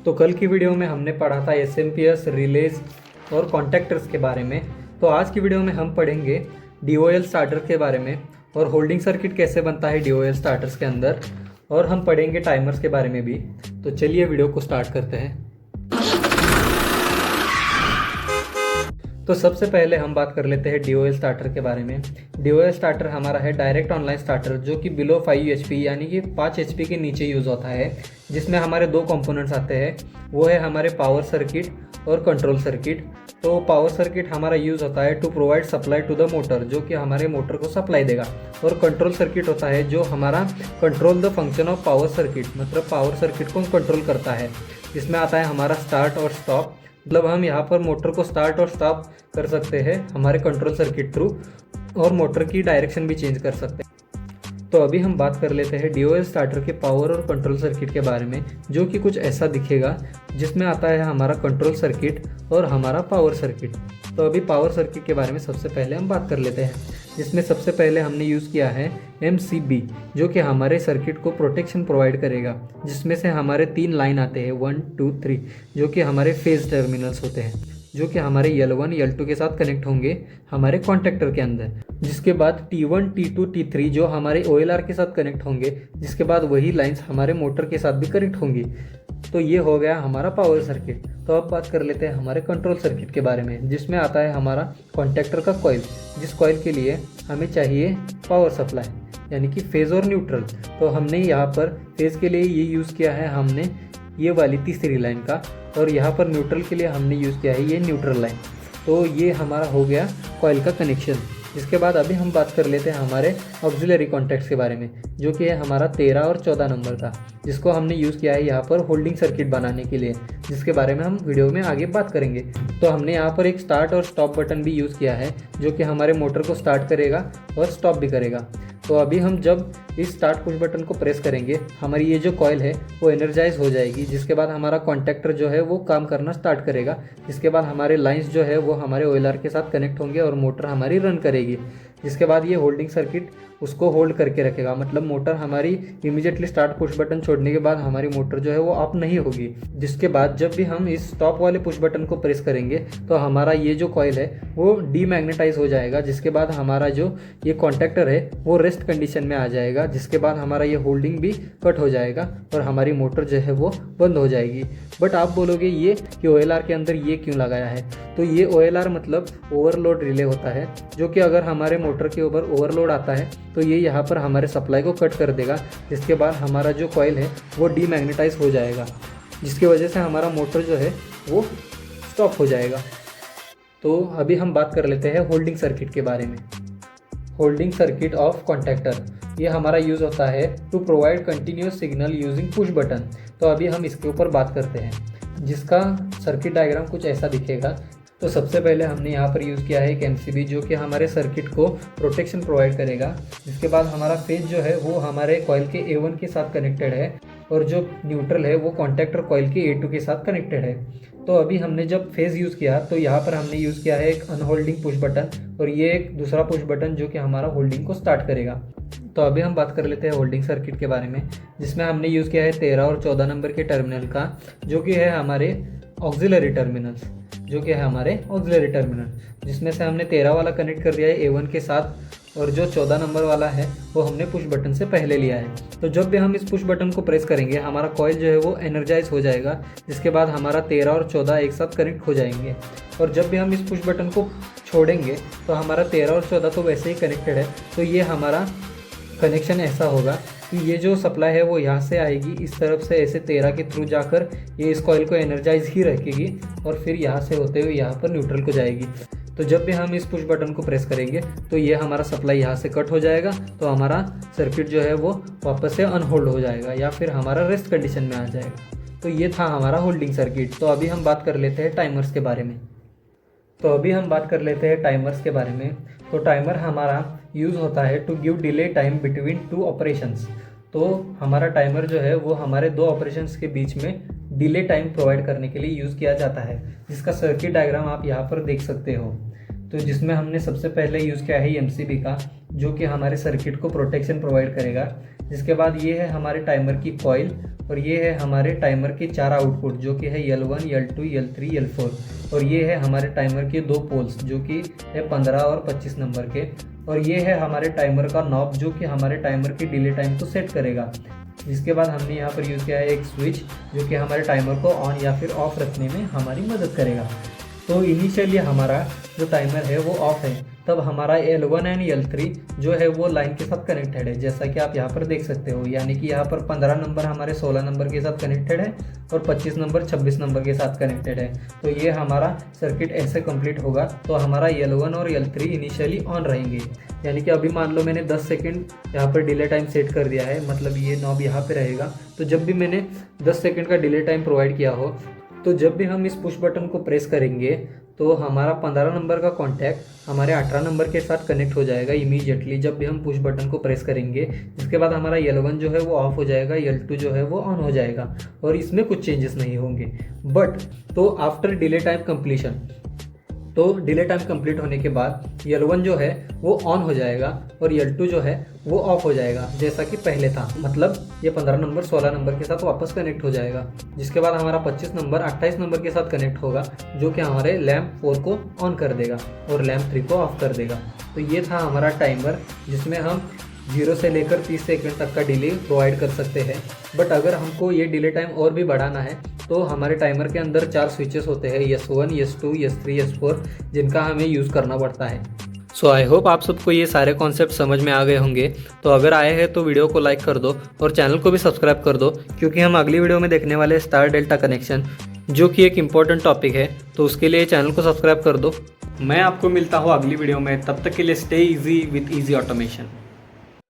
तो कल की वीडियो में हमने पढ़ा था एसएमपीएस, रिलेज और कॉन्टैक्टर्स के बारे में। तो आज की वीडियो में हम पढ़ेंगे डीओएल स्टार्टर के बारे में और होल्डिंग सर्किट कैसे बनता है डीओएल स्टार्टर्स के अंदर, और हम पढ़ेंगे टाइमर्स के बारे में भी। तो चलिए वीडियो को स्टार्ट करते हैं। तो सबसे पहले हम बात कर लेते हैं डीओएल स्टार्टर के बारे में। डीओएल स्टार्टर हमारा है डायरेक्ट ऑनलाइन स्टार्टर, जो कि बिलो 5 HP यानी कि 5 HP के नीचे यूज़ होता है, जिसमें हमारे दो कंपोनेंट्स आते हैं। वो है हमारे पावर सर्किट और कंट्रोल सर्किट। तो पावर सर्किट हमारा यूज़ होता है to provide supply to the motor, जो कि हमारे मोटर को सप्लाई देगा। और कंट्रोल सर्किट होता है जो हमारा control the function of power circuit, मतलब पावर सर्किट को कंट्रोल करता है। इसमें आता है हमारा स्टार्ट और स्टॉप, मतलब हम यहाँ पर मोटर को स्टार्ट और स्टॉप कर सकते हैं हमारे कंट्रोल सर्किट थ्रू, और मोटर की डायरेक्शन भी चेंज कर सकते हैं। तो अभी हम बात कर लेते हैं डीओएल स्टार्टर के पावर और कंट्रोल सर्किट के बारे में, जो कि कुछ ऐसा दिखेगा, जिसमें आता है हमारा कंट्रोल सर्किट और हमारा पावर सर्किट। तो अभी पावर सर्किट के बारे में सबसे पहले हम बात कर लेते हैं, जिसमें सबसे पहले हमने यूज़ किया है MCB, जो कि हमारे सर्किट को प्रोटेक्शन प्रोवाइड करेगा, जिसमें से हमारे 3 लाइन आते हैं 1, 2, 3, जो कि हमारे फेज टर्मिनल्स होते हैं, जो कि हमारे L1, L2 के साथ कनेक्ट होंगे हमारे कॉन्टैक्टर के अंदर। जिसके बाद T1, T2, T3 जो हमारे OLR के साथ कनेक्ट होंगे, जिसके बाद वही लाइंस हमारे मोटर के साथ भी कनेक्ट होंगी। तो ये हो गया हमारा पावर सर्किट। तो अब बात कर लेते हैं हमारे कंट्रोल सर्किट के बारे में, जिसमें आता है हमारा कॉन्टैक्टर का कॉइल, जिस कॉइल के लिए हमें चाहिए पावर सप्लाई, यानी कि फेज़ और न्यूट्रल। तो हमने यहाँ पर फेज़ के लिए ये यूज़ किया है हमने ये वाली तीसरी लाइन का, और यहाँ पर न्यूट्रल के लिए हमने यूज़ किया है ये न्यूट्रल लाइन। तो ये हमारा हो गया कॉइल का कनेक्शन। इसके बाद अभी हम बात कर लेते हैं हमारे ऑक्सिलरी कॉन्टैक्ट्स के बारे में, जो कि है हमारा 13 और 14 नंबर का, जिसको हमने यूज़ किया है यहाँ पर होल्डिंग सर्किट बनाने के लिए, जिसके बारे में हम वीडियो में आगे बात करेंगे। तो हमने यहाँ पर एक स्टार्ट और स्टॉप बटन भी यूज़ किया है, जो कि हमारे मोटर को स्टार्ट करेगा और स्टॉप भी करेगा। तो अभी हम जब इस स्टार्ट पुश बटन को प्रेस करेंगे, हमारी ये जो कॉइल है वो एनर्जाइज हो जाएगी, जिसके बाद हमारा कॉन्टैक्टर जो है वो काम करना स्टार्ट करेगा। जिसके बाद हमारे लाइंस जो है वो हमारे OLR के साथ कनेक्ट होंगे और मोटर हमारी रन करेगी। जिसके बाद ये होल्डिंग सर्किट उसको होल्ड करके रखेगा, मतलब मोटर हमारी इमीडिएटली स्टार्ट पुश बटन छोड़ने के बाद हमारी मोटर जो है वो ऑफ नहीं होगी। जिसके बाद जब भी हम इस स्टॉप वाले पुश बटन को प्रेस करेंगे, तो हमारा ये जो कॉइल है वो डीमैग्नेटाइज हो जाएगा। जिसके बाद हमारा जो ये कॉन्टैक्टर है वो रेस्ट कंडीशन में आ जाएगा। जिसके बाद हमारा ये होल्डिंग भी कट हो जाएगा और हमारी मोटर जो है वो बंद हो जाएगी। बट आप बोलोगे ये कि OLR के अंदर ये क्यों लगाया है? तो ये OLR मतलब ओवरलोड रिले होता है, जो कि अगर हमारे मोटर के ऊपर ओवरलोड आता है तो ये यहाँ पर हमारे सप्लाई को कट कर देगा। जिसके बाद हमारा जो कॉइल है वो डीमैग्नेटाइज हो जाएगा, जिसकी वजह से हमारा मोटर जो है वो स्टॉप हो जाएगा। तो अभी हम बात कर लेते हैं होल्डिंग सर्किट के बारे में। होल्डिंग सर्किट ऑफ कॉन्टैक्टर, ये हमारा यूज़ होता है to provide continuous signal using push button. तो अभी हम इसके ऊपर बात करते हैं, जिसका सर्किट डायग्राम कुछ ऐसा दिखेगा। तो सबसे पहले हमने यहाँ पर यूज़ किया है एक MCB, जो कि हमारे सर्किट को प्रोटेक्शन प्रोवाइड करेगा। जिसके बाद हमारा फेज जो है वो हमारे कॉइल के A1 के साथ कनेक्टेड है, और जो न्यूट्रल है वो कॉन्टैक्टर कॉइल के A2 के साथ कनेक्टेड है। तो अभी हमने जब फेज़ यूज़ किया तो यहाँ पर हमने यूज़ किया है एक अनहोल्डिंग पुश बटन, और ये एक दूसरा पुश बटन जो कि हमारा होल्डिंग को स्टार्ट करेगा। तो अभी हम बात कर लेते हैं होल्डिंग सर्किट के बारे में, जिसमें हमने यूज़ किया है 13 और 14 नंबर के टर्मिनल का, जो कि है हमारे ऑक्सिलरी टर्मिनल्स, जो कि है हमारे ऑक्सिलरी टर्मिनल, जिसमें से हमने 13 वाला कनेक्ट कर दिया है A1 के साथ, और जो 14 नंबर वाला है वो हमने पुश बटन से पहले लिया है। तो जब भी हम इस पुश बटन को प्रेस करेंगे, हमारा कॉइल जो है वो एनर्जाइज हो जाएगा। जिसके बाद हमारा 13 और 14 एक साथ कनेक्ट हो जाएंगे, और जब भी हम इस पुश बटन को छोड़ेंगे तो हमारा 13 और 14 तो वैसे ही कनेक्टेड है। तो ये हमारा कनेक्शन ऐसा होगा कि ये जो सप्लाई है वो यहाँ से आएगी इस तरफ से, ऐसे 13 के थ्रू जाकर ये इस कॉइल को एनर्जाइज ही रखेगी, और फिर यहाँ से होते हुए यहाँ पर न्यूट्रल को जाएगी। तो जब भी हम इस पुश बटन को प्रेस करेंगे तो ये हमारा सप्लाई यहाँ से कट हो जाएगा, तो हमारा सर्किट जो है वो वापस से अनहोल्ड हो जाएगा, या फिर हमारा रेस्ट कंडीशन में आ जाएगा। तो ये था हमारा होल्डिंग सर्किट। तो अभी हम बात कर लेते हैं टाइमर्स के बारे में। तो टाइमर हमारा यूज़ होता है to give delay time between 2 operations. तो हमारा टाइमर जो है वो हमारे 2 ऑपरेशंस के बीच में डिले टाइम प्रोवाइड करने के लिए यूज़ किया जाता है, जिसका सर्किट डायग्राम आप यहाँ पर देख सकते हो। तो जिसमें हमने सबसे पहले यूज़ किया है MCB का, जो कि हमारे सर्किट को प्रोटेक्शन प्रोवाइड करेगा। जिसके बाद ये है हमारे टाइमर की कॉइल और ये है हमारे टाइमर के 4 आउटपुट जो कि है L1, L2, L3, L4 और ये है हमारे टाइमर के 2 पोल्स जो कि है 15 और 25 नंबर के और ये है हमारे टाइमर का नॉब जो कि हमारे टाइमर की डिले टाइम को सेट करेगा। जिसके बाद हमने यहाँ पर यूज़ किया है एक स्विच जो कि हमारे टाइमर को ऑन या फिर ऑफ रखने में हमारी मदद करेगा। तो इनिशियली हमारा जो टाइमर है वो ऑफ है, तब हमारा L1 एंड L3 जो है वो लाइन के साथ कनेक्टेड है, जैसा कि आप यहाँ पर देख सकते हो। यानी कि यहाँ पर 15 नंबर हमारे 16 नंबर के साथ कनेक्टेड है और 25 नंबर 26 नंबर के साथ कनेक्टेड है। तो ये हमारा सर्किट ऐसे कंप्लीट होगा। तो हमारा L1 और L3 इनिशियली ऑन रहेंगे। यानी कि अभी मान लो मैंने 10 सेकंड यहाँ पर डिले टाइम सेट कर दिया है, मतलब ये नॉब यहाँ पे रहेगा। तो जब भी मैंने 10 सेकंड का डिले टाइम प्रोवाइड किया हो, तो जब भी हम इस पुश बटन को प्रेस करेंगे तो हमारा 15 नंबर का कॉन्टैक्ट हमारे 18 नंबर के साथ कनेक्ट हो जाएगा इमीडिएटली जब भी हम पुश बटन को प्रेस करेंगे। इसके बाद हमारा L1 जो है वो ऑफ हो जाएगा, L2 जो है वो ऑन हो जाएगा और इसमें कुछ चेंजेस नहीं होंगे। बट तो आफ्टर डिले टाइम कंप्लीशन, तो डिले टाइम कंप्लीट होने के बाद L1 जो है वो ऑन हो जाएगा और L2 जो है वो ऑफ हो जाएगा जैसा कि पहले था। मतलब ये 15 नंबर 16 नंबर के साथ वापस कनेक्ट हो जाएगा। जिसके बाद हमारा 25 नंबर 28 नंबर के साथ कनेक्ट होगा जो कि हमारे लैम्प 4 को ऑन कर देगा और लैम्प 3 को ऑफ कर देगा। तो ये था हमारा टाइमर जिसमें हम 0 से लेकर 30 सेकंड तक का डिले प्रोवाइड कर सकते हैं। बट अगर हमको ये डिले टाइम और भी बढ़ाना है तो हमारे टाइमर के अंदर 4 स्विचेस होते हैं, S1, S2, S3, S4, जिनका हमें यूज़ करना पड़ता है। सो आई होप आप सबको ये सारे कॉन्सेप्ट समझ में आ गए होंगे। तो अगर आए हैं तो वीडियो को लाइक कर दो और चैनल को भी सब्सक्राइब कर दो, क्योंकि हम अगली वीडियो में देखने वाले स्टार डेल्टा कनेक्शन जो कि एक इम्पॉर्टेंट टॉपिक है, तो उसके लिए चैनल को सब्सक्राइब कर दो। मैं आपको मिलता हूँ अगली वीडियो में, तब तक के लिए stay easy with easy automation.